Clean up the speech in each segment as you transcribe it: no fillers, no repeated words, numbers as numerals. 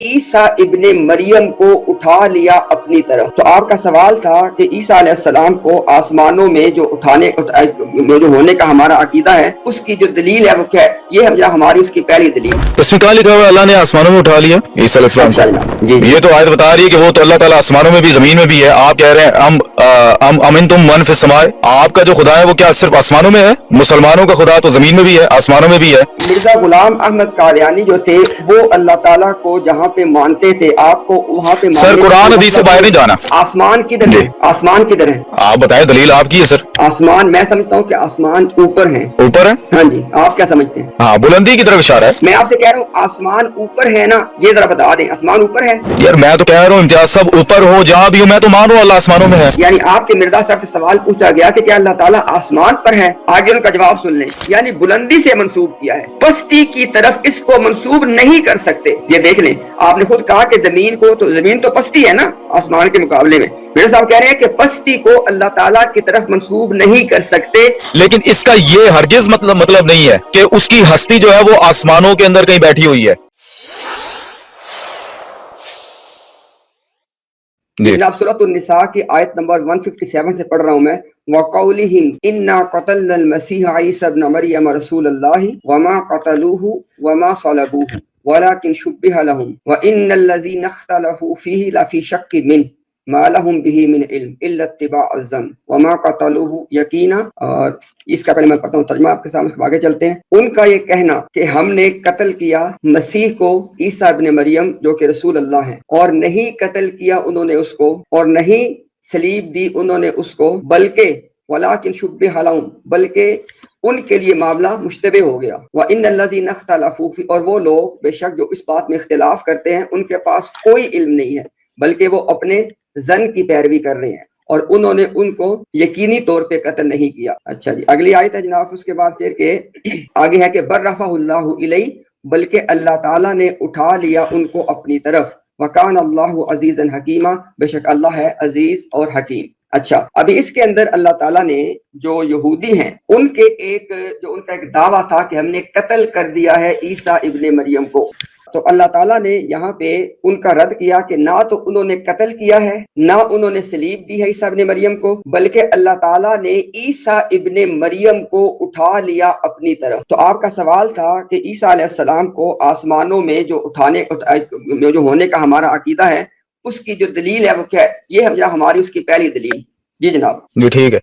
عیسیٰ ابن مریم کو اٹھا لیا اپنی طرف۔ تو آپ کا سوال تھا کہ عیسیٰ علیہ السلام کو آسمانوں میں جو جو ہونے کا ہمارا عقیدہ ہے، اس کی جو دلیل ہے وہ کیا ہے؟ یہ ہماری اس کی پہلی دلیل۔ اس میں کہاں لکھا ہوا ہے اللہ نے آسمانوں میں اٹھا لیا عیسیٰ علیہ السلام کو؟ جی یہ تو آیت بتا رہی ہے کہ وہ تو اللہ تعالیٰ آسمانوں میں بھی زمین میں بھی ہے۔ آپ کہہ رہے ہیں امنتم من فی السماء، آپ کا جو خدا ہے وہ کیا صرف آسمانوں میں ہے؟ مسلمانوں کا خدا تو زمین میں بھی ہے، آسمانوں میں بھی ہے۔ مرزا غلام احمد قادیانی جو تھے وہ اللہ تعالیٰ کو جہاں پہ مانتے تھے، آپ کو وہاں پہ سر قرآن حدیث سے باہر نہیں جانا۔ آسمان کدھر ہے؟ آسمان کدھر ہے؟ آپ بتائیں، دلیل آپ کی ہے سر۔ آسمان میں سمجھتا ہوں کہ آسمان اوپر ہے۔ اوپر ہے؟ ہاں جی، آپ کیا سمجھتے ہیں؟ ہاں، بلندی کی طرف اشارہ ہے۔ میں آپ سے کہہ رہا ہوں آسمان اوپر ہے نا، یہ ذرا بتا دیں آسمان اوپر ہے؟ یار میں تو کہہ رہا ہوں امتیاز صاحب اوپر ہو جہاں بھی ہو، میں تو مانوں اللہ آسمانوں میں ہے۔ یعنی آپ کے مرزا صاحب سے سوال پوچھا گیا کہ کیا اللہ تعالیٰ آسمان پر ہے؟ آگے ان کا جواب سن لیں، یعنی بلندی سے منسوب کیا ہے، پستی کی طرف اس کو منسوب نہیں کر سکتے۔ یہ دیکھ لیں، آپ نے خود کہا کہ زمین تو پستی ہے نا آسمان کے مقابلے میں۔ میرے صاحب کہہ رہے ہیں کہ پستی کو اللہ تعالیٰ کی طرف منسوب نہیں کر سکتے، لیکن اس کا یہ ہرگز مطلب نہیں ہے کہ اس کی ہستی جو ہے وہ آسمانوں کے اندر کہیں بیٹھی ہوئی ہے۔ جناب سورۃ النساء کی آیت نمبر 157 سے پڑھ رہا ہوں میں، وَقَوْلِهِمْ إِنَّا قَتَلْنَا الْمَسِيحَ عِيسَى ابْنَ مَرْيَمَ رَسُولَ اللَّهِ وَمَا قَتَلُوهُ وَمَا صَلَبُوهُ وَلَكِنْ شُبِّهَ لَهُمْ وَإِنَّ الَّذِينَ اخْتَلَفُوا فِيهِ لَفِي شَكٍّ مِّنْهُ مَا لَهُمْ بِهِ مِنْ عِلْمٍ إِلَّا اتِّبَاعَ الظَّنِّ وَمَا قَتَلُوهُ یقینا۔ اور اس کا پہلے میں پڑھتا ہوں ترجمہ آپ کے سامنے، آگے چلتے ہیں۔ ان کا یہ کہنا کہ ہم نے قتل کیا مسیح کو، عیسیٰ ابن مریم جو کہ رسول اللہ ہیں، اور نہیں قتل کیا انہوں نے اس کو، اور نہیں سلیب دی انہوں نے اس کو، بلکہ وَلَٰكِنْ شُبِّهَ لَهُمْ بلکہ ان کے لیے معاملہ مشتبہ ہو گیا۔ وَإِنَّ الَّذِينَ اخْتَلَفُوا فِيهِ اور وہ لوگ بے شک جو اس بات میں اختلاف کرتے ہیں ان کے پاس کوئی علم نہیں ہے، بلکہ وہ اپنے ظن کی پیروی کر رہے ہیں، اور انہوں نے ان کو یقینی طور پہ قتل نہیں کیا۔ اچھا جی، اگلی آیت ہے جناب، اس کے بعد پھر کہ آگے ہے کہ بر رفعہ اللہ الیہ بلکہ اللہ تعالیٰ نے اٹھا لیا ان کو اپنی طرف، وکان اللہ عزیزا حکیما بے شک اللہ ہے عزیز اور حکیم۔ اچھا، ابھی اس کے اندر اللہ تعالیٰ نے جو یہودی ہیں ان کے ان کا ایک دعویٰ تھا کہ ہم نے قتل کر دیا ہے عیسیٰ ابن مریم کو، تو اللہ تعالیٰ نے یہاں پہ ان کا رد کیا کہ نہ تو انہوں نے قتل کیا ہے، نہ انہوں نے سلیب دی ہے عیسیٰ ابن مریم کو، بلکہ اللہ تعالیٰ نے عیسیٰ ابن مریم کو اٹھا لیا اپنی طرف۔ تو آپ کا سوال تھا کہ عیسیٰ علیہ السلام کو آسمانوں میں جو ہونے کا ہمارا عقیدہ ہے اس کی جو دلیل ہے وہ کیا ہے؟ یہ ہماری اس کی پہلی دلیل۔ جی جناب، جی ٹھیک ہے۔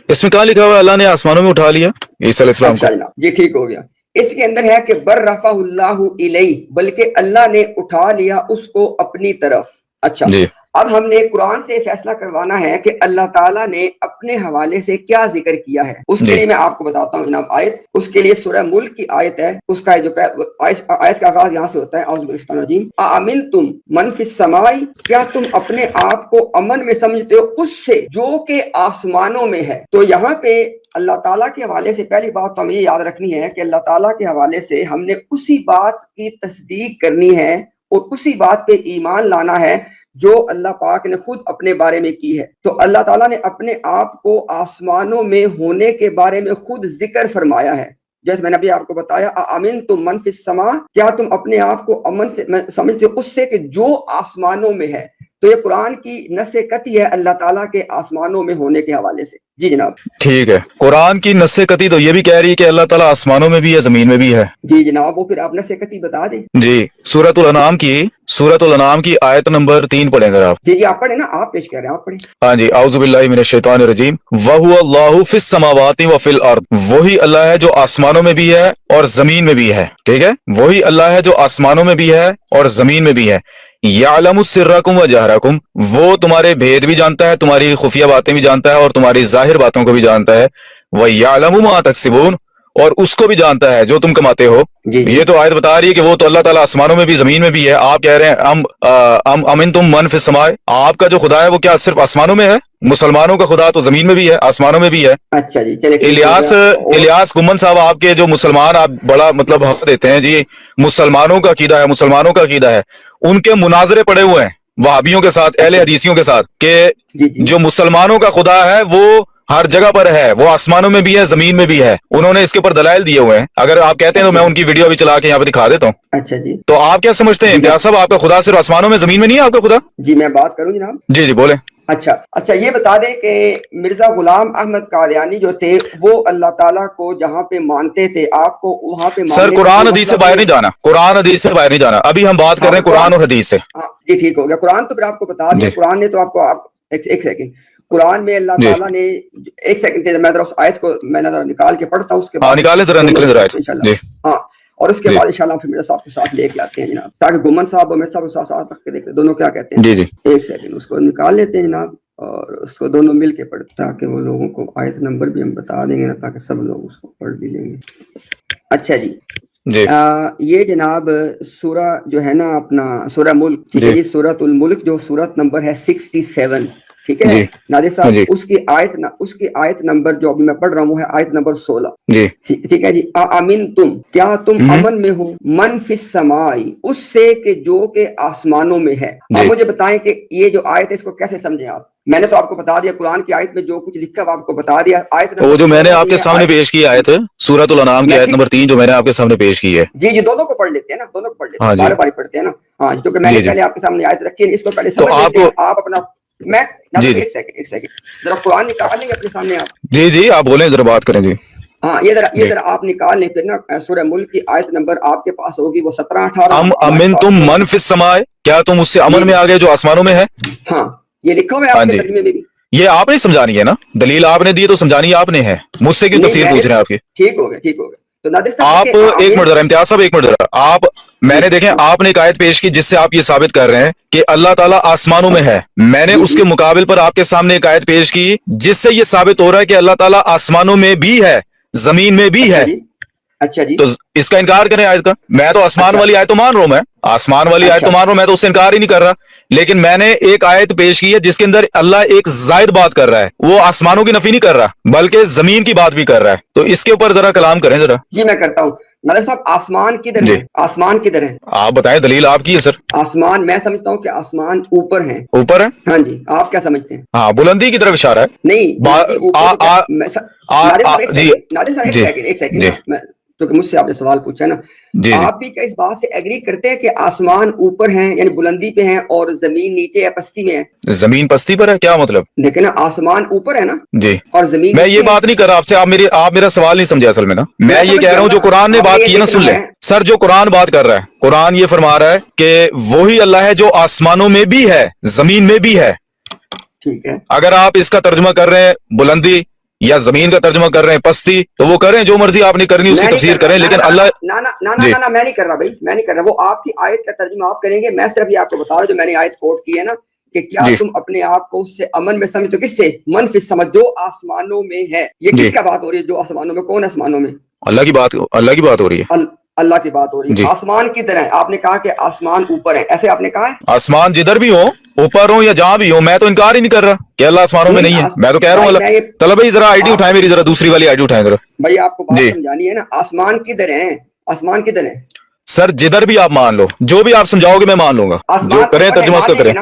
اس میں کہاں لکھا ہوا ہے اللہ نے آسمانوں میں اٹھا لیا عیسیٰ علیہ السلام کو؟ اچھا جناب، جی ٹھیک ہو گیا۔ اس کے اندر ہے کہ بر رفعہ اللہ الیہ بلکہ اللہ نے اٹھا لیا اس کو اپنی طرف۔ اچھا جی، اب ہم نے قرآن سے فیصلہ کروانا ہے کہ اللہ تعالیٰ نے اپنے حوالے سے کیا ذکر کیا ہے۔ اس کے لیے میں آپ کو بتاتا ہوں جناب آیت، اس کے لیے سورہ ملک کی آیت ہے، اس کا جو آیت کا آغاز یہاں سے ہوتا ہے، اعوذ باللہ من الشیطان الرجیم، اَأَمِنْتُمْ مَنْ فِي السَّمَاءِ کیا تم اپنے آپ کو امن میں سمجھتے ہو اس سے جو کہ آسمانوں میں ہے۔ تو یہاں پہ اللہ تعالیٰ کے حوالے سے پہلی بات تو ہمیں یہ یاد رکھنی ہے کہ اللہ تعالیٰ کے حوالے سے ہم نے اسی بات کی تصدیق کرنی ہے اور اسی بات پہ ایمان لانا ہے جو اللہ پاک نے خود اپنے بارے میں کی ہے۔ تو اللہ تعالیٰ نے اپنے آپ کو آسمانوں میں ہونے کے بارے میں خود ذکر فرمایا ہے، جیسے میں نے ابھی آپ کو بتایا اَأَمِنْتُمْ مَنْ فِي السَّمَاءِ کیا تم اپنے آپ کو امن سے سمجھتے ہو اس سے کہ جو آسمانوں میں ہے۔ تو یہ قرآن کی نص قطعی ہے اللہ تعالیٰ کے آسمانوں میں ہونے کے حوالے سے۔ جی جناب، ٹھیک ہے۔ قرآن کی نص قطعی تو یہ بھی کہہ رہی ہے کہ اللہ تعالیٰ آسمانوں میں بھی ہے، زمین میں بھی ہے۔ جی جناب، وہ پھر آپ نص قطعی بتا دیں۔ جی، سورۃ الانعام کی آیت نمبر 3 پڑھیں ذرا آپ۔ جی آپ پڑھیں نا، آپ پیش کر رہے ہیں، آپ پڑھیں۔ ہاں جی، اعوذ باللہ من الشیطان الرجیم، وَهُوَ اللَّهُ فِي السَّمَاوَاتِ وَفِي الْأَرْضِ وہی اللہ ہے جو آسمانوں میں بھی ہے اور زمین میں بھی ہے۔ ٹھیک ہے، وہی اللہ ہے جو آسمانوں میں بھی ہے اور زمین میں بھی ہے۔ یعلم سرکم و جہرکم وہ تمہارے بھید بھی جانتا ہے، تمہاری خفیہ باتیں بھی جانتا ہے اور تمہاری ظاہر باتوں کو بھی جانتا ہے۔ وَيَعْلَمُ مَا تَكْسِبُونَ اور اس کو بھی جانتا ہے جو تم کماتے ہو۔ یہ تو آیت بتا رہی ہے کہ وہ تو اللہ تعالیٰ آسمانوں میں بھی زمین میں بھی ہے۔ آپ کہہ رہے ہیں امنتم من فی السماء، آپ کا جو خدا ہے وہ کیا صرف آسمانوں میں ہے؟ مسلمانوں کا خدا تو زمین میں بھی ہے، آسمانوں میں بھی ہے۔ اچھا جی، چلے الیاس گمن صاحب، آپ کے جو مسلمان آپ بڑا مطلب حق دیتے ہیں جی، مسلمانوں کا عقیدہ ہے، مسلمانوں کا عقیدہ ہے، ان کے مناظرے پڑے ہوئے ہیں وہابیوں کے ساتھ، اہل حدیثیوں کے ساتھ، کہ جو مسلمانوں کا خدا ہے وہ ہر جگہ پر ہے، وہ آسمانوں میں بھی ہے، زمین میں بھی ہے. انہوں نے اس کے اوپر دلائل دیے ہوئے ہیں. اگر آپ کہتے ہیں تو میں ان کی ویڈیو بھی چلا کے یہاں پہ دکھا دیتا ہوں. اچھا جی. تو آپ کیا سمجھتے ہیں امتیاز صاحب، آپ کا خدا صرف آسمانوں میں زمین میں نہیں ہے آپ کا خدا؟ جی میں بات کروں جناب. جی بولیں. اچھا یہ بتا دیں کہ مرزا غلام احمد قادیانی جو تھے وہ اللہ تعالیٰ کو جہاں پہ مانتے تھے آپ کو وہاں پہ سر قرآن حدیث سے باہر نہیں جانا، قرآن حدیث سے باہر نہیں جانا. ابھی ہم بات کر رہے ہیں قرآن اور حدیث سے. جی ٹھیک ہو گیا. قرآن تو پھر آپ کو بتا دیا. قرآن نے تو آپ کو ایک سیکنڈ، قرآن میں اللہ تعالیٰ نے ایک سیکنڈ میں ذرا اس آیت کو میں نکال کے پڑھتا ہوں، اس کے بعد نکالے ذرا انشاءاللہ. ہاں اور اس کے بعد انشاءاللہ پھر میرے صاحب کے ساتھ لے کے آتے ہیں جناب، تاکہ گمن صاحب اور میرے صاحب ساتھ رکھ کے دیکھتے دونوں کیا کہتے ہیں. جی ایک سیکنڈ اس کو نکال لیتے ہیں جناب اور اس کو دونوں مل کے پڑھتے تاکہ وہ لوگوں کو آیت نمبر بھی ہم بتا دیں گے نا، تاکہ سب لوگ اس کو پڑھ بھی لیں گے. اچھا جی یہ جناب سورہ جو ہے نا اپنا سورہ ملک، ٹھیک ہے جی، سورۃ الملک جو سورت نمبر ہے 67، ٹھیک ہے ناظر صاحب. اس کی آیت نمبر جو ابھی میں پڑھ رہا ہوں وہ ہے آیت نمبر 16. ٹھیک ہے جی. امین تم، کیا تم امن میں ہو، من فی السماء، اس سے کہ جو کہ آسمانوں میں ہے. آپ مجھے بتائیں کہ یہ جو آیت ہے اس کو کیسے سمجھیں آپ؟ میں نے تو آپ کو بتا دیا قرآن کی آیت میں جو کچھ لکھا ہے آپ کو بتا دیا. آیت وہ جو میں نے آپ کے سامنے پیش کی آیت ہے سورۃ الانعام کی آیت نمبر 3 جو میں نے آپ کے سامنے پیش کی ہے. جی دونوں کو پڑھ لیتے ہیں نا، دونوں کو پڑھ لیتے ہیں، بار بار پڑھتے ہیں نا. ہاں جو کہ میں نے پہلے آپ کے سامنے آیت رکھی ہے، اس کو پہلے سمجھ لیتے ہیں. آپ اپنا میں ایک سیکنڈ ذرا قرآن نکال لیں گے اپنے سامنے آپ. جی آپ بولیں ذرا بات کریں. جی ہاں یہ ذرا آپ نکال لیں پھر نا. سورہ ملک کی آیت نمبر آپ کے پاس ہوگی وہ 17-18. امن تم من فی السماء، کیا تم اس سے امن میں آ گئے جو آسمانوں میں ہے. ہاں یہ لکھا ہوا ہے آپ کے ترجمے میں بھی. یہ آپ نے سمجھانی ہے نا، دلیل آپ نے دی تو سمجھانی آپ نے ہے، مجھ سے کیوں تفسیر پوچھ رہے ہیں آپ کی. ٹھیک ہو گیا. آپ ایک منٹ ذرا امتیاز صاحب، ایک منٹ ذرا. آپ میں نے دیکھیں آپ نے ایک آیت پیش کی جس سے آپ یہ ثابت کر رہے ہیں کہ اللہ تعالیٰ آسمانوں میں ہے. میں نے اس کے مقابل پر آپ کے سامنے ایک آیت پیش کی جس سے یہ ثابت ہو رہا ہے کہ اللہ تعالیٰ آسمانوں میں بھی ہے، زمین میں بھی ہے. اچھا جی. تو اس کا انکار کریں آیت کا. میں تو آسمان والی آیت تو مان رہا ہوں، میں آسمان والی آیت تو مان رہا ہوں، میں تو اس سے انکار ہی نہیں کر رہا. لیکن میں نے ایک آیت پیش کی ہے جس کے اندر اللہ ایک زائد بات کر رہا ہے، وہ آسمانوں کی نفی نہیں کر رہا بلکہ زمین کی بات بھی کر رہا ہے. تو اس کے اوپر ذرا کلام کریں ذرا. جی میں کرتا ہوں. ناظر صاحب آسمان کدھر ہے؟ آسمان کدھر ہے؟ آپ بتائیں، دلیل آپ کی ہے سر. آسمان میں سمجھتا ہوں کہ آسمان اوپر ہیں. اوپر ہے؟ ہاں جی. آپ کیا سمجھتے ہیں؟ ہاں بلندی کی طرف اشارہ ہے. نہیں ایک سیکنڈ تو مجھ سے آپ نے سوال پوچھا نا. آپ بھی کیا اس بات سے ایگری کرتے ہیں کہ آسمان اوپر ہیں یعنی بلندی پہ ہیں اور زمین نیچے یا پستی میں ہے؟ زمین پستی پر ہے کیا مطلب؟ لیکن نا آسمان اوپر ہے نا جی اور زمین. میں یہ بات نہیں کر رہا آپ سے، آپ میرا سوال نہیں سمجھا اصل میں نا. میں یہ کہہ رہا ہوں جو قرآن نے بات کی ہے نا، سن لیں سر. جو قرآن بات کر رہا ہے، قرآن یہ فرما رہا ہے کہ وہی اللہ ہے جو آسمانوں میں بھی ہے، زمین میں بھی ہے. ٹھیک ہے. اگر آپ اس کا ترجمہ کر رہے ہیں بلندی یا زمین کا ترجمہ کر رہے ہیں پستی تو وہ کریں، جو مرضی آپ نے کرنی اس کی تفسیر کریں. لیکن اللہ میں نہیں کر رہا بھائی، میں نہیں کر رہا. وہ آپ کی آیت کا ترجمہ آپ کریں گے. میں صرف یہ آپ کو بتا رہا ہوں جو میں نے آیت کوٹ کی ہے نا کہ کیا تم اپنے آپ کو اس سے امن میں سمجھتے ہو. کس سے؟ من فی السماء، جو آسمانوں میں ہے. یہ کس کا بات ہو رہی ہے جو آسمانوں میں؟ کون ہے آسمانوں میں؟ اللہ کی بات ہو رہی ہے. اللہ کی بات ہو رہی ہے. آسمان کدھر ہے؟ آپ نے کہا کہ آسمان اوپر ہے، ایسے آپ نے کہا ہے. آسمان جدھر بھی ہو، اوپر ہو یا جہاں بھی ہو، میں تو انکار ہی نہیں کر رہا کہ اللہ آسمانوں میں نہیں ہے. میں تو کہہ رہا ہوں اللہ. چلو بھائی ذرا آئی ڈی اٹھائیں میری، ذرا دوسری والی آئی ڈی اٹھائیں ذرا. بھائی آپ کو بات سمجھانی ہے نا. آسمان کدھر ہے؟ آسمان کدھر ہے سر؟ جدھر بھی آپ مان لو، جو بھی آپ سمجھاؤ گے میں مان لوں گا. جو کریں ترجمہ اس کا کریں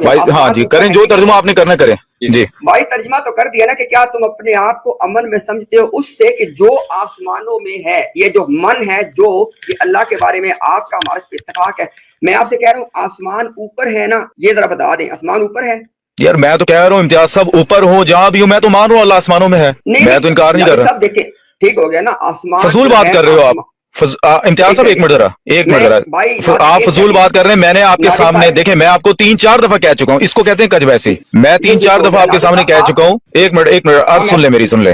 بھائی. ہاں جی کریں، جو ترجمہ آپ نے کرنا کریں. جی بھائی ترجمہ تو کر دیا نا کہ کیا تم اپنے آپ کو امن میں سمجھتے ہو اس سے کہ جو آسمانوں میں ہے. یہ جو من ہے جو یہ اللہ کے بارے میں آپ کا ہمارے سے اتفاق ہے. میں آپ سے کہہ رہا ہوں آسمان اوپر ہے نا، یہ ذرا بتا دیں آسمان اوپر ہے. یار میں تو کہہ رہا ہوں امتیاز صاحب اوپر ہو جہاں بھی ہو، میں تو مان رہا ہوں اللہ آسمانوں میں ہے. میں تو انکار نہیں کر رہا. سب دیکھیں ٹھیک ہو گیا نا. آسمان فضول بات کر رہے ہو آپ امتیاز صاحب. ایک منٹ ذرا آپ فضول بات کر رہے ہیں. میں نے آپ کے سامنے دیکھیں، میں آپ کو 3-4 دفعہ کہہ چکا ہوں، اس کو کہتے ہیں کج بیسی. میں 3-4 دفعہ آپ کے سامنے کہہ چکا ہوں. ایک منٹ عرض سن لیں میری، سن لیں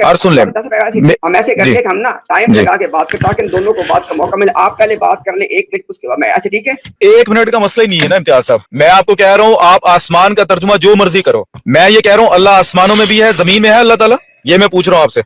عرض سن لیں. ہم ایسے کرتے ہیں کہ ہم نا ٹائم لگا کے بات کرتے تاکہ دونوں کو بات کا موقع ملے. آپ پہلے بات کر لیں 1 منٹ، اس کے بعد میں ایسے. ٹھیک ہے 1 منٹ کا مسئلہ ہی نہیں ہے نا امتیاز صاحب. میں آپ کو کہہ رہا ہوں آپ آسمان کا ترجمہ جو مرضی کرو. میں یہ کہہ رہا ہوں اللہ آسمانوں میں بھی ہے، زمین میں ہے اللہ تعالیٰ. یہ میں پوچھ رہا ہوں آپ سے.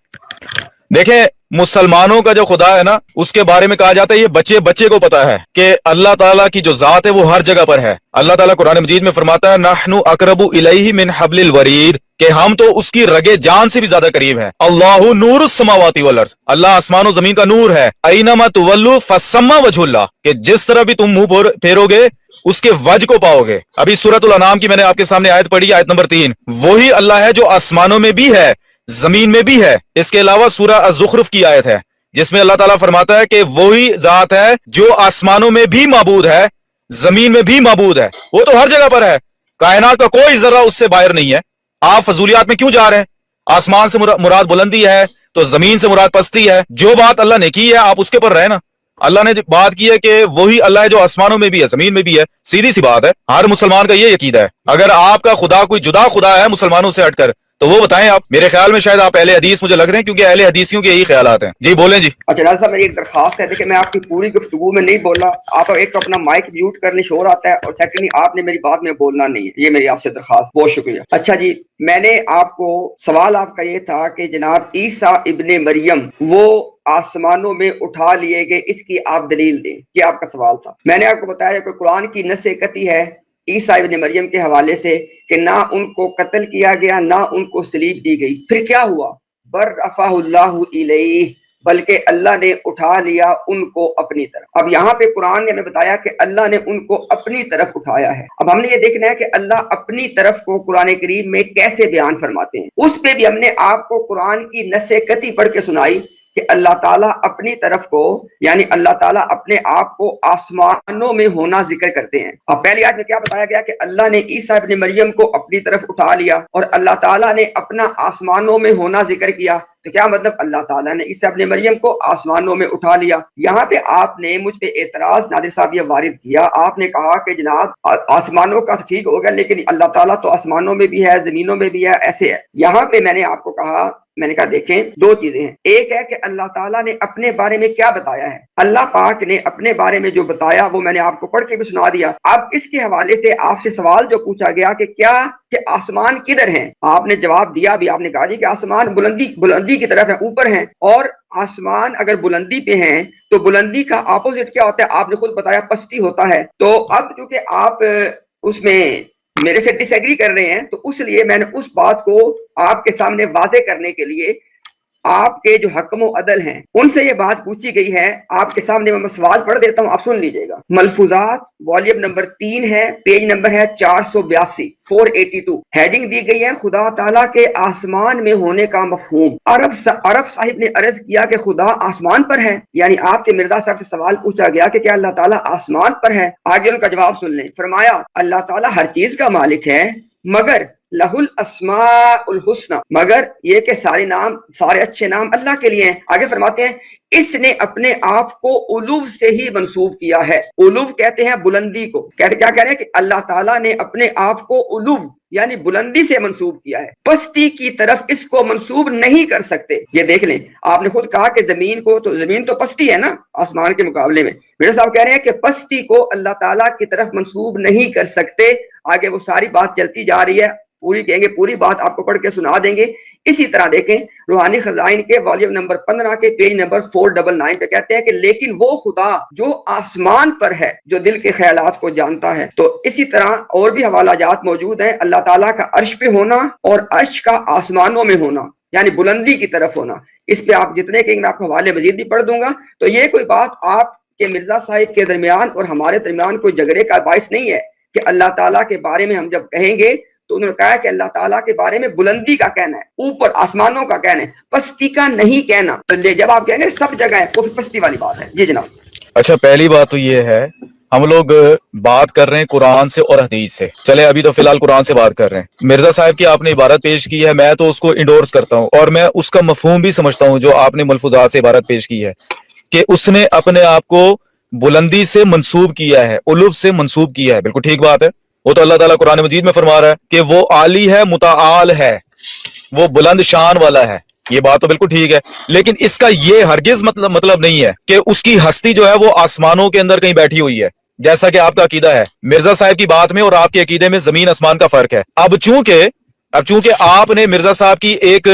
دیکھیں مسلمانوں کا جو خدا ہے نا اس کے بارے میں کہا جاتا ہے یہ بچے کو پتا ہے کہ اللہ تعالیٰ کی جو ذات ہے وہ ہر جگہ پر ہے. اللہ تعالیٰ قرآن مجید میں فرماتا ہے نحن اقرب الیہ من حبل الورید، کہ ہم تو اس کی رگے جان سے بھی زیادہ قریب ہیں. اللہ نور السماوات والارض، اللہ آسمان و زمین کا نور ہے. اینما تولوا فثم وجہ اللہ، کہ جس طرح بھی تم منہ پھیرو گے اس کے وجہ کو پاؤ گے. ابھی سورۃ الانعام کی میں نے آپ کے سامنے آیت پڑھی، آیت نمبر 3. وہی اللہ ہے جو آسمانوں میں بھی ہے، زمین میں بھی ہے. اس کے علاوہ سورہ الزخرف کی آیت ہے جس میں اللہ تعالیٰ فرماتا ہے کہ وہی ذات ہے جو آسمانوں میں بھی معبود ہے, زمین میں بھی معبود ہے. وہ تو ہر جگہ پر ہے, کائنات کا کوئی ذرہ اس سے باہر نہیں ہے. آپ فضولیات میں کیوں جا رہے ہیں؟ آسمان سے مراد بلندی ہے تو زمین سے مراد پستی ہے. جو بات اللہ نے کی ہے آپ اس کے پر رہے نا. اللہ نے بات کی ہے کہ وہی اللہ ہے جو آسمانوں میں بھی ہے زمین میں بھی ہے. سیدھی سی بات ہے, ہر مسلمان کا یہ عقیدہ ہے. اگر آپ کا خدا کوئی جدا خدا ہے مسلمانوں سے ہٹ کر تو وہ بتائیں آپ. میرے خیال میں شاید آپ اہل حدیث مجھے لگ رہے ہیں کیونکہ اہل حدیثیوں کے یہی خیالات ہیں. جی بولیں جی. اچھا ناظر صاحب میری ایک درخواست ہے, دیکھیں میں آپ کی پوری گفتگو میں نہیں بول رہا, آپ ایک تو اپنا مائک میوٹ کرنے شور آتا ہے, اور سیکنڈلی آپ نے میری بات میں بولنا نہیں ہے. یہ میری آپ سے درخواست. بہت شکریہ. اچھا جی, میں نے آپ کو سوال آپ کا یہ تھا کہ جناب عیسیٰ ابن مریم وہ آسمانوں میں اٹھا لیے گئے, اس کی آپ دلیل دیں. یہ آپ کا سوال تھا. میں نے آپ کو بتایا کہ قرآن کی نص قطعی ہے عیسیٰ ابن مریم کے حوالے سے کہ نہ ان کو قتل کیا گیا نہ ان کو صلیب دی گئی. پھر کیا ہوا؟ برفعہ اللہ الیہ, بلکہ اللہ نے اٹھا لیا ان کو اپنی طرف. اب یہاں پہ قرآن نے ہمیں بتایا کہ اللہ نے ان کو اپنی طرف اٹھایا ہے. اب ہم نے یہ دیکھنا ہے کہ اللہ اپنی طرف کو قرآن کریم میں کیسے بیان فرماتے ہیں. اس پہ بھی ہم نے آپ کو قرآن کی نص قطعی پڑھ کے سنائی کہ اللہ تعالیٰ اپنی طرف کو, یعنی اللہ تعالیٰ اپنے آپ کو آسمانوں میں ہونا ذکر کرتے ہیں. اب پہلی آیت میں کیا بتایا گیا کہ اللہ نے عیسیٰ ابن مریم کو اپنی طرف اٹھا لیا, اور اللہ تعالیٰ نے اپنا آسمانوں میں ہونا ذکر کیا. تو کیا مطلب اللہ تعالیٰ نے عیسیٰ ابن مریم کو آسمانوں میں اٹھا لیا. یہاں پہ آپ نے مجھ پہ اعتراض نادر صاحب یہ وارد کیا. آپ نے کہا کہ جناب آسمانوں کا ٹھیک ہوگا لیکن اللہ تعالیٰ تو آسمانوں میں بھی ہے زمینوں میں بھی ہے, ایسے ہے. یہاں پہ میں نے آپ کو کہا, میں نے کہا دیکھیں دو چیزیں ہیں. ایک ہے کہ اللہ تعالیٰ نے اپنے بارے میں کیا بتایا ہے. اللہ پاک نے اپنے بارے میں جو بتایا وہ میں نے آپ کو پڑھ کے بھی سنا دیا. اب اس کے حوالے سے آپ سے سوال جو پوچھا گیا کہ کیا کہ آسمان کدھر ہیں, آپ نے جواب دیا بھی. آپ نے کہا جی کہ آسمان بلندی کی طرف ہے, اوپر ہیں. اور آسمان اگر بلندی پہ ہیں تو بلندی کا اپوزٹ کیا ہوتا ہے, آپ نے خود بتایا پستی ہوتا ہے. تو اب چونکہ آپ اس میں میرے سے ڈس ایگری کر رہے ہیں تو اس لیے میں نے اس بات کو آپ کے سامنے واضح کرنے کے لیے آپ کے جو حکم و عدل ہیں ان سے یہ بات پوچھی گئی ہے. آپ کے سامنے میں سوال پڑھ دیتا ہوں, آپ سن لیجئے گا. ملفوظات والیوم نمبر 3 ہے, پیج نمبر ہے 482, 482. ہیڈنگ دی گئی ہے خدا تعالیٰ کے آسمان میں ہونے کا مفہوم. عرب صاحب نے عرض کیا کہ خدا آسمان پر ہے, یعنی آپ کے مرزا صاحب سے سوال پوچھا گیا کہ کیا اللہ تعالیٰ آسمان پر ہے. آگے ان کا جواب سن لیں. فرمایا اللہ تعالیٰ ہر چیز کا مالک ہے مگر لہ الاسماء الحسنى, مگر یہ کہ سارے اچھے نام اللہ کے لیے ہیں. آگے فرماتے ہیں اس نے اپنے آپ کو علو سے ہی منسوب کیا ہے. علو کہتے ہیں بلندی کو. کیا کہہ رہے ہیں کہ اللہ تعالیٰ نے اپنے آپ کو علو یعنی بلندی سے منسوب کیا ہے, پستی کی طرف اس کو منسوب نہیں کر سکتے. یہ دیکھ لیں, آپ نے خود کہا کہ زمین تو پستی ہے نا آسمان کے مقابلے میں. میرے صاحب کہہ رہے ہیں کہ پستی کو اللہ تعالیٰ کی طرف منسوب نہیں کر سکتے. آگے وہ ساری بات چلتی جا رہی ہے, پوری کہیں گے, پوری بات آپ کو پڑھ کے سنا دیں گے. اسی طرح دیکھیں روحانی خزائن کے والیوم نمبر 15 کے پیج نمبر 499 پہ کہتے ہیں کہ لیکن وہ خدا جو آسمان پر ہے جو دل کے خیالات کو جانتا ہے. تو اسی طرح اور بھی حوالہ جات موجود ہیں. اللہ تعالیٰ کا عرش پہ ہونا اور عرش کا آسمانوں میں ہونا یعنی بلندی کی طرف ہونا, اس پہ آپ جتنے کہیں میں آپ کو حوالے مزید بھی پڑھ دوں گا. تو یہ کوئی بات آپ کے مرزا صاحب کے درمیان اور ہمارے درمیان کوئی جھگڑے کا باعث نہیں ہے کہ اللہ تعالیٰ کے بارے میں ہم جب کہیں گے تو انہوں نے کہا کہ اللہ تعالیٰ کے بارے میں بلندی کا کہنا ہے, اوپر آسمانوں کا کہنا ہے, پستی کا نہیں کہنا. تو جب آپ کہیں گے سب جگہ ہے, وہ پستی والی بات ہے. جی جناب. اچھا, پہلی بات تو یہ ہے ہم لوگ بات کر رہے ہیں قرآن سے اور حدیث سے. چلے ابھی تو فی الحال قرآن سے بات کر رہے ہیں. مرزا صاحب کی آپ نے عبارت پیش کی ہے, میں تو اس کو انڈورس کرتا ہوں اور میں اس کا مفہوم بھی سمجھتا ہوں جو آپ نے ملفوظات سے عبارت پیش کی ہے کہ اس نے اپنے آپ کو بلندی سے منسوب کیا ہے, علو سے منسوب کیا ہے. بالکل ٹھیک بات ہے. وہ تو اللہ تعالیٰ قرآن مجید میں فرما رہا ہے کہ وہ عالی ہے, متعال ہے, وہ بلند شان والا ہے. یہ بات تو بالکل ٹھیک ہے, لیکن اس کا یہ ہرگز مطلب نہیں ہے کہ اس کی ہستی جو ہے وہ آسمانوں کے اندر کہیں بیٹھی ہوئی ہے جیسا کہ آپ کا عقیدہ ہے. مرزا صاحب کی بات میں اور آپ کے عقیدے میں زمین آسمان کا فرق ہے. اب چونکہ آپ نے مرزا صاحب کی ایک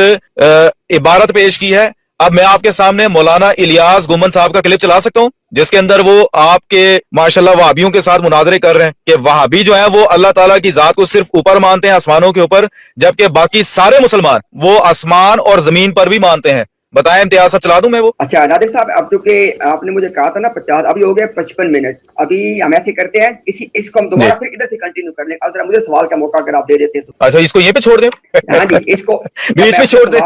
عبارت پیش کی ہے, اب میں آپ کے سامنے مولانا الیاس گومن صاحب کا کلپ چلا سکتا ہوں جس کے اندر وہ آپ کے ماشاءاللہ وہابیوں کے ساتھ مناظرے کر رہے ہیں کہ وہابی جو ہے وہ اللہ تعالیٰ کی ذات کو صرف اوپر مانتے ہیں آسمانوں کے اوپر, جبکہ باقی سارے مسلمان وہ آسمان اور زمین پر بھی مانتے ہیں. بتائیں امتیاز صاحب، چلا دوں میں وہ؟ اچھا نادر صاحب، اب چونکہ آپ نے مجھے کہا تھا نا 50، ابھی ہو گیا 55 منٹ. ابھی ہم ایسے کرتے ہیں اس کو ہم دوبارہ پھر ادھر سے کنٹینیو کر لیں. اب ذرا مجھے سوال کا موقع اگر آپ دے دیتے تو. اچھا اس کو یہیں پہ چھوڑ دیں؟ ہاں جی، اس کو بیچ میں چھوڑ دیں؟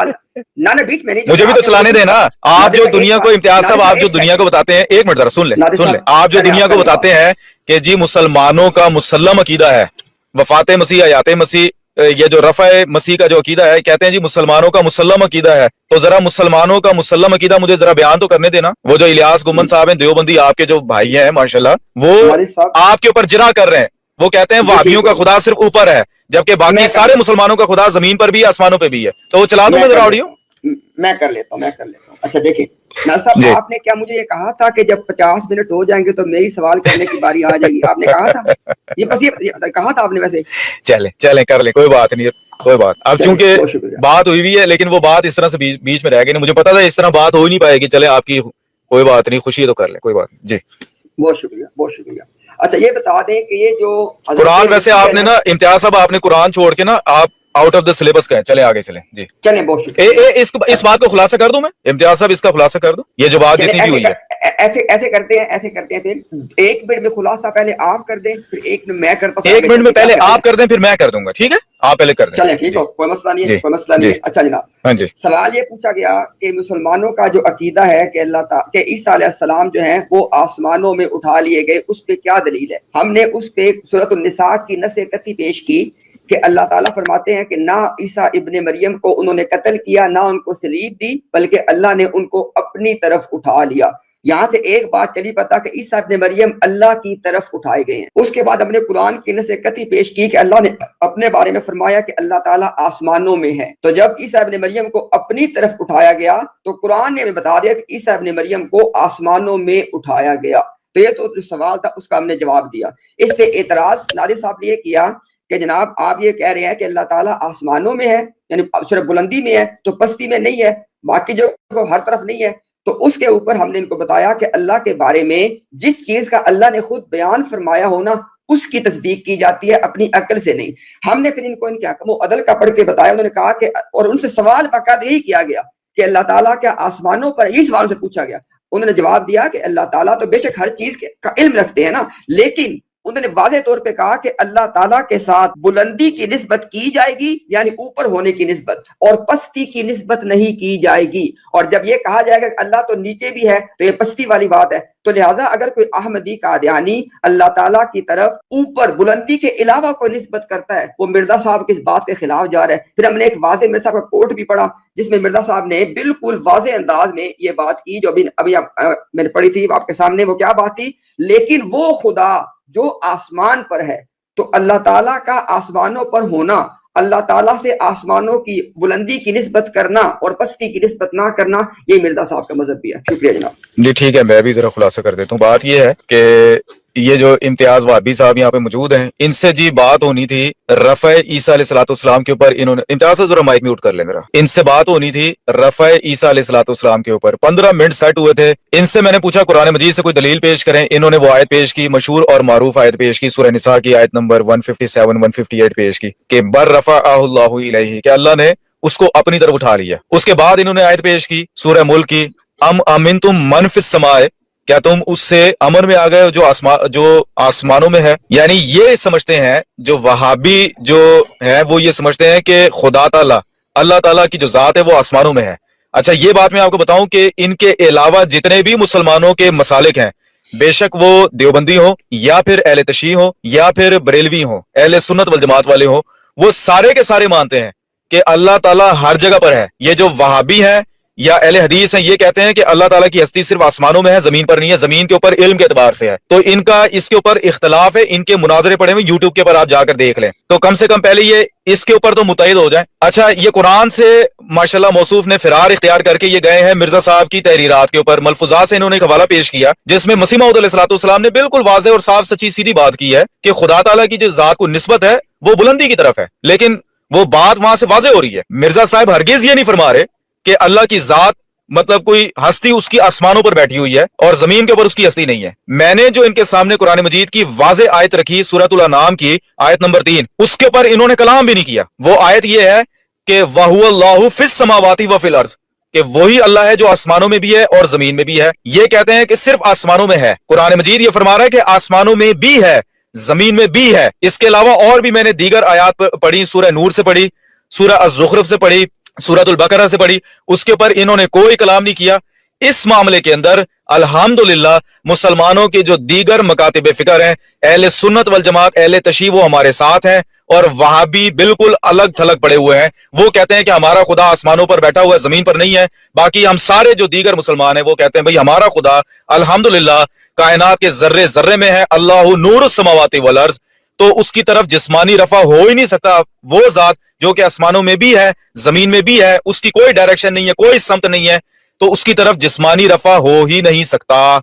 نہ بیچ میں نہیں، مجھے بھی تو چلانے دیں نا. آپ جو دنیا کو امتیاز صاحب، آپ جو دنیا کو بتاتے ہیں، ایک منٹ ذرا سن لیں، آپ جو دنیا کو بتاتے ہیں کہ جی مسلمانوں کا مسلم عقیدہ ہے وفات مسیح حیات مسیح، یہ جو رفع مسیح کا جو عقیدہ ہے، کہتے ہیں جی مسلمانوں کا مسلم عقیدہ ہے. تو ذرا مسلمانوں کا مسلم عقیدہ مجھے ذرا بیان تو کرنے دینا. وہ جو الیاس گمن صاحب ہیں دیوبندی، آپ کے جو بھائی ہیں ماشاءاللہ، وہ آپ کے اوپر جرا کر رہے ہیں. وہ کہتے ہیں وہابیوں کا خدا صرف اوپر ہے، جبکہ باقی سارے مسلمانوں کا خدا زمین پر بھی ہے، آسمانوں پہ بھی ہے. تو وہ چلا دوں میں ذرا آڈیو؟ میں کر لیتا ہوں. اچھا دیکھیں ناصر صاحب، آپ نے کیا مجھے یہ کہا تھا کہ جب 50 منٹ ہو جائیں گے تو میری سوال کرنے کی باری آ جائے گی؟ آپ نے کہا تھا یہ، بس یہ کہا تھا آپ نے. ویسے چلیں کر لیں، کوئی بات نہیں، کوئی بات. اب چونکہ بات ہوئی ہوئی ہے، لیکن وہ بات اس طرح سے بیچ میں رہ گئی. مجھے پتا تھا اس طرح بات ہو ہی نہیں پائے گی. چلیں آپ کی کوئی بات نہیں، خوشی ہے تو کر لیں، کوئی بات نہیں جی. بہت شکریہ. اچھا یہ بتا دیں کہ یہ جو قرآن، ویسے آپ نے نا امتیاز صاحب، آپ نے قرآن چھوڑ کے نا آپ آؤٹ آف دا سلیبس کا ہے. چلیں آگے چلیں جی. چلیں بہت شکریہ. اس بات کو خلاصہ کر دوں میں امتیاز صاحب، اس کا خلاصہ کر دوں. یہ جو بات جتنی بھی ہوئی ہے ایسے کرتے ہیں پھر 1 منٹ میں خلاصہ پہلے آپ کر دیں، پھر 1 منٹ میں کرتا ہوں. 1 منٹ میں پہلے آپ کر دیں، پھر میں کر دوں گا. ٹھیک ہے، آپ پہلے کر دیں. چلیں ٹھیک ہو، کوئی مسئلہ نہیں ہے. اچھا جناب، ہاں جی. سوال یہ پوچھا گیا کہ مسلمانوں کا جو عقیدہ ہے کہ اللہ تعالیٰ کہ عیسیٰ علیہ السلام جو ہیں وہ آسمانوں میں اٹھا لیے گئے، اس پہ کیا دلیل ہے؟ ہم نے اس پہ سورۃ النساء کی نص 31 پیش کی کہ اللہ تعالیٰ فرماتے ہیں کہ نہ عیسیٰ ابن مریم کو انہوں نے قتل کیا، نہ ان کو صلیب دی، بلکہ اللہ نے ان کو اپنی طرف اٹھا لیا. یہاں سے ایک بات چلی پتا کہ عیسیٰ ابن مریم اللہ کی طرف اٹھائے گئے ہیں. اس کے بعد ہم نے قرآن کی نص 31 پیش کی کہ اللہ نے اپنے بارے میں فرمایا کہ اللہ تعالیٰ آسمانوں میں ہے. تو جب عیسیٰ ابن مریم کو اپنی طرف اٹھایا گیا تو قرآن نے ہمیں بتا دیا کہ عیسیٰ ابن مریم کو آسمانوں میں اٹھایا گیا. تو یہ تو سوال تھا، اس کا ہم نے جواب دیا. اس پہ اعتراض نادر صاحب نے یہ کیا کہ جناب آپ یہ کہہ رہے ہیں کہ اللہ تعالیٰ آسمانوں میں ہے، یعنی صرف بلندی میں ہے، تو پستی میں نہیں ہے، باقی جو ہر طرف نہیں ہے. تو اس کے اوپر ہم نے ان کو بتایا کہ اللہ کے بارے میں جس چیز کا اللہ نے خود بیان فرمایا ہونا، اس کی تصدیق کی جاتی ہے، اپنی عقل سے نہیں. ہم نے پھر ان کو ان کے حکم و عدل کا پڑھ کے بتایا. انہوں نے کہا کہ، اور ان سے سوال باقاعدہ یہی کیا گیا کہ اللہ تعالیٰ کیا آسمانوں پر، یہ سوال سے پوچھا گیا. انہوں نے جواب دیا کہ اللہ تعالیٰ تو بے شک ہر چیز کا علم رکھتے ہیں نا، لیکن انہوں نے واضح طور پہ کہا کہ اللہ تعالیٰ کے ساتھ بلندی کی نسبت کی جائے گی، یعنی اوپر ہونے کی نسبت، اور پستی کی نسبت نہیں کی جائے گی. اور جب یہ کہا جائے گا کہ اللہ تو نیچے بھی ہے تو یہ پستی والی بات ہے. تو لہٰذا اگر کوئی احمدی قادیانی اللہ تعالیٰ کی طرف اوپر بلندی کے علاوہ کوئی نسبت کرتا ہے، وہ مرزا صاحب کی اس بات کے خلاف جا رہا ہے. پھر ہم نے ایک واضح مرزا صاحب کا کوٹ بھی پڑھا جس میں مرزا صاحب نے بالکل واضح انداز میں یہ بات کی جو ابھی میں نے پڑھی تھی آپ کے سامنے. وہ کیا بات تھی؟ لیکن وہ خدا جو آسمان پر ہے، تو اللہ تعالیٰ کا آسمانوں پر ہونا، اللہ تعالیٰ سے آسمانوں کی بلندی کی نسبت کرنا اور پستی کی نسبت نہ کرنا، یہ مرزا صاحب کا مذہب بھی ہے. شکریہ جناب. جی ٹھیک ہے، میں بھی ذرا خلاصہ کر دیتا ہوں. بات یہ ہے کہ یہ جو امتیاز وہابی صاحب یہاں پہ موجود ہیں، ان سے جی بات ہونی تھی رفع عیسیٰ علیہ الصلوۃ والسلام کے اوپر. انہوں نے امتیاز سے ذرا مائک میوٹ کر لیں ذرا. ان سے بات ہونی تھی رفع عیسیٰ علیہ الصلوۃ والسلام کے اوپر. 15 منٹ سیٹ ہوئے تھے. ان سے میں نے پوچھا قرآن مجید سے کوئی دلیل پیش کریں. انہوں نے وہ آیت پیش کی، مشہور اور معروف آیت پیش کی، سورہ نساء کی آیت نمبر 157 158 پیش کی کہ بر رفعہ اللہ الیہ، کہ اللہ نے اس کو اپنی طرف اٹھا لیا. اس کے بعد انہوں نے آیت پیش کی سورہ ملک کی، ام امنتم من فی السماء، کیا تم اس سے امن میں آ گئے جو آسمانوں میں ہے. یعنی یہ سمجھتے ہیں جو وہابی جو ہے، وہ یہ سمجھتے ہیں کہ خدا تعالیٰ، اللہ تعالیٰ کی جو ذات ہے وہ آسمانوں میں ہے. اچھا یہ بات میں آپ کو بتاؤں کہ ان کے علاوہ جتنے بھی مسلمانوں کے مسالک ہیں، بے شک وہ دیوبندی ہوں یا پھر اہل تشیع ہوں یا پھر بریلوی ہوں، اہل سنت والجماعت والے ہوں، وہ سارے کے سارے مانتے ہیں کہ اللہ تعالیٰ ہر جگہ پر ہے. یہ جو وہابی ہیں یا اہل حدیث ہیں، یہ کہتے ہیں کہ اللہ تعالیٰ کی ہستی صرف آسمانوں میں ہے، زمین پر نہیں ہے، زمین کے اوپر علم کے اعتبار سے ہے. تو ان کا اس کے اوپر اختلاف ہے. ان کے مناظرے پڑے ہوئے یوٹیوب کے اوپر آپ جا کر دیکھ لیں. تو کم سے کم پہلے یہ اس کے اوپر تو متحد ہو جائیں. اچھا یہ قرآن سے ماشاءاللہ موصوف نے فرار اختیار کر کے یہ گئے ہیں مرزا صاحب کی تحریرات کے اوپر. ملفوظات سے انہوں نے ایک حوالہ پیش کیا جس میں مسیح موعود علیہ الصلوۃ والسلام نے بالکل واضح اور صاف سچی سیدھی بات کی ہے کہ خدا تعالیٰ کی جو ذات کو نسبت ہے وہ بلندی کی طرف ہے. لیکن وہ بات وہاں سے واضح ہو رہی ہے. مرزا صاحب ہرگز یہ نہیں فرما رہے کہ اللہ کی ذات مطلب کوئی ہستی اس کی آسمانوں پر بیٹھی ہوئی ہے اور زمین کے اوپر اس کی ہستی نہیں ہے. میں نے جو ان کے سامنے قرآن مجید کی واضح آیت رکھی سورۃ الانعام کی آیت نمبر 3، اس کے اوپر انہوں نے کلام بھی نہیں کیا. وہ آیت یہ ہے کہ وَهُوَ اللَّهُ فِي السَّمَاوَاتِ وَفِي الْأَرْضِ، کہ وہی اللہ ہے جو آسمانوں میں بھی ہے اور زمین میں بھی ہے. یہ کہتے ہیں کہ صرف آسمانوں میں ہے. قرآن مجید یہ فرما رہا ہے کہ آسمانوں میں بھی ہے، زمین میں بھی ہے. اس کے علاوہ اور بھی میں نے دیگر آیات پڑھی، سورہ نور سے پڑھی، سورہ الزخرف سے پڑھی، سورۃ البقرہ سے پڑھی، اس کے اوپر انہوں نے کوئی کلام نہیں کیا. اس معاملے کے اندر الحمدللہ مسلمانوں کے جو دیگر مکاتب فکر ہیں، اہل سنت والجماعت، اہل تشیع، وہ ہمارے ساتھ ہیں، اور وہابی بالکل الگ تھلگ پڑے ہوئے ہیں. وہ کہتے ہیں کہ ہمارا خدا آسمانوں پر بیٹھا ہوا ہے، زمین پر نہیں ہے. باقی ہم سارے جو دیگر مسلمان ہیں وہ کہتے ہیں بھئی ہمارا خدا الحمدللہ کائنات کے ذرے ذرے میں ہے. اللہ نور السماوات والارض. تو اس کی طرف جسمانی رفع ہو ہی نہیں سکتا. وہ ذات جو کہ آسمانوں میں بھی ہے، زمین میں بھی ہے، اس کی کوئی ڈائریکشن نہیں ہے، کوئی سمت نہیں ہے، تو اس کی طرف جسمانی رفع ہو ہی نہیں سکتا.